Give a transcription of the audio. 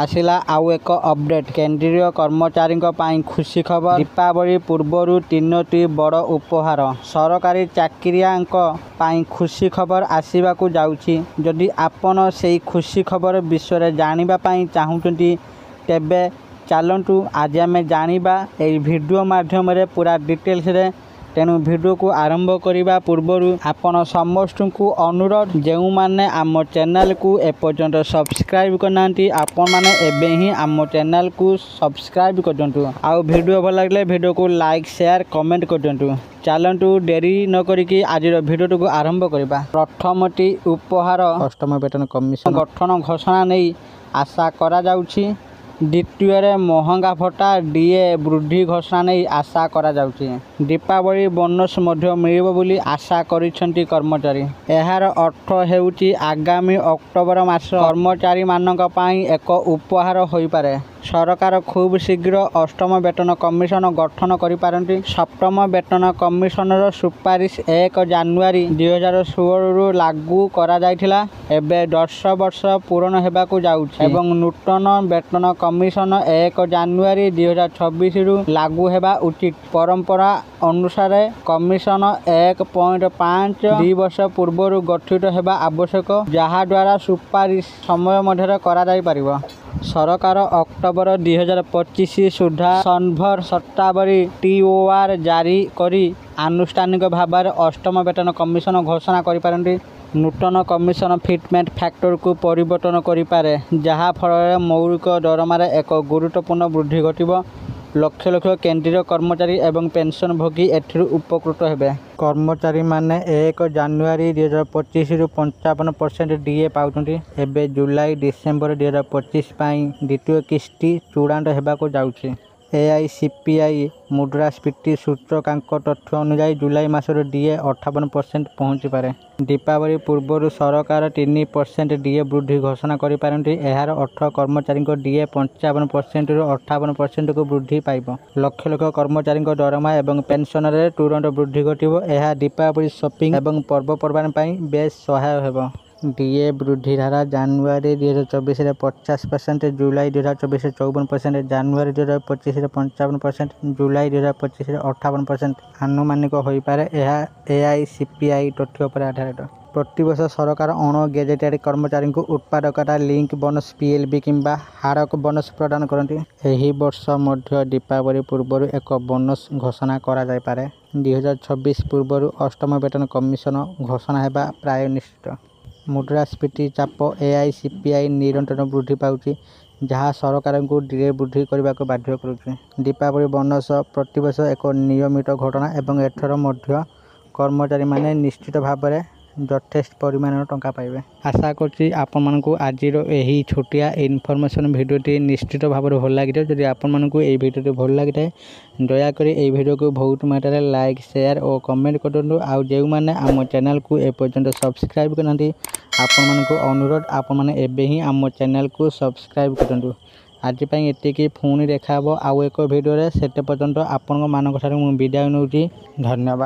आसिला आउ एक अपडेट केंद्रीय कर्मचारी खुशी खबर दीपावली पूर्व तीनोटी बड़ उपहार सरकारी चाकरियां खुशी खबर आसवाक जाउछि। जदि आपण से खुशी खबर विषय जानापी चाहूँगी तेबे चलतु आज आम जाना ये वीडियो माध्यम पूरा डिटेल्स रे। तेणु वीडियो को आरंभ करने पूर्व आपण समस्त को अनुरोध जो मैंने आम चैनल को एपर्यंत सब्सक्राइब करना आपण मैंने एवं ही आम चैनल को सब्सक्राइब कर आउ वीडियो भल लगे वीडियो को लाइक शेयर कमेंट कर दिंतु। चलतु डेरी न करिकी आज वीडियो को आरंभ करवा। प्रथमटी उपहार अष्टम वेतन कमिशन गठन घोषणा नहीं आशा करा जाउछि। द्वितीय महंगा भत्ता डीए वृद्धि घोषणा नहीं आशा करा जाउछि। दीपावली बोनस मिलिबो बोली आशा करिसेंती कर्मचारी। एहार अर्थ हेउछि आगामी अक्टोबर मास कर्मचारी मानक पई एक उपहार होई पारे। सरकार खूब शीघ्र अष्टम वेतन कमिशन गठन करिपारंती। सप्तम वेतन कमिशनर सुपारिश 1 जनवरी 2016 लागू करा जायथिला। एबे 10 वर्ष पूर्ण हेबाकू जाउछि एवं नूतन वेतन कमिशन 1 जनवरी 2026 रु लागू हेबा उचित। परंपरा अनुसार कमिशन 1.5 2 वर्ष पूर्व गठित हेबा आवश्यक, जहा द्वारा सुपारिश समय मध्य करा जाय परिबो। सरकार अक्टोबर 2025 सुधा सनभर शतावरी TOR जारी करी आनुष्ठानिक भाव अष्टम वेतन कमिशन घोषणा करिपारंती। नूतन कमिशन फिटमेंट फैक्टर को परिवर्तन करिपारे, जहा फल मौलिक दरमार एक गुरुत्वपूर्ण वृद्धि घटिबो। लक्ष लक्ष केंद्रीय कर्मचारी एवं पेंशन भोगी एथिरु उपकृत हेबे। कर्मचारी माने 1 जनवरी 2025 रु 55% डीए पाउछन्ती। एबे जुलाई डिसेंबर 2025 पाई द्वितीय किस्ती चूड़ांत हेबाको जाउछि। AICPI मुद्रास्फीति सूचकांक तथ्य अनुसार जुलाई मासर डीए 58% पहुँची पारे। दीपावली पूर्व सरकार 3% डीए वृद्धि घोषणा करिपारंती। एहार अर्थ कर्मचारी डीए 55% रु 58% को वृद्धि पाइब। लक्ष लक्ष कर्मचारी दरमा एवं पेंशन रे तुरंत वृद्धि घटिबो। एहा दीपावली शॉपिंग एवं पर्वपर्वाणी पई बेस सहायक हेबो। डीए वृद्धि धारा जनवरी 2024 रे 50%, जुलाई 2024 रे 54%, जनवरी 2025 रे 55%, जुलाई 2025 रे 58% आनुमानिक होई पारे। एहा AICPI तथ्य पर आधारित। प्रतिवर्ष सरकार अण गेजेटेड कर्मचारी को उत्पादकता लिंक बोनस PLB किंबा हारक बोनस प्रदान करती। एही वर्ष मध्य दीपावली पूर्व एक बोनस घोषणा करा जाय पारे। 2026 पूर्व अष्टम वेतन कमिशन घोषणा हेबा प्राय निश्चित। मुद्रास्फीति चाप AICPI निरंतर वृद्धि पाउछि, जहाँ सरकार को डीए वृद्धि करने को बाध्य करुछि। दीपावली बोनस प्रतिवर्ष एक नियमित घटना एवं एथर मध्य कर्मचारी माने निश्चित भाव में यथेष्ट परिमाण टंका पाइबे। आशा करछि आपण मानकु आजिर एही छोटिया इनफॉरमेशन वीडियोटी निश्चित भाव में भल लगी। जदि आपण मानकु एही वीडियोटी भल लगी दया करी एही वीडियो को बहुत मात्रा लाइक शेयर और कमेंट कर दिंतु। आउ जो मैंने आम चैनल को एपर्यंत सब्सक्राइब करना आपण मानकु अनुरोध आपण माने एबे ही आम चैनल को सब्सक्राइब कर दिंतु। आज पई एतिकी पुणी देखा आउ एक वीडियो रे। सेते पर्यंत आपण मानक ठारू विदाय नउछि। धन्यवाद।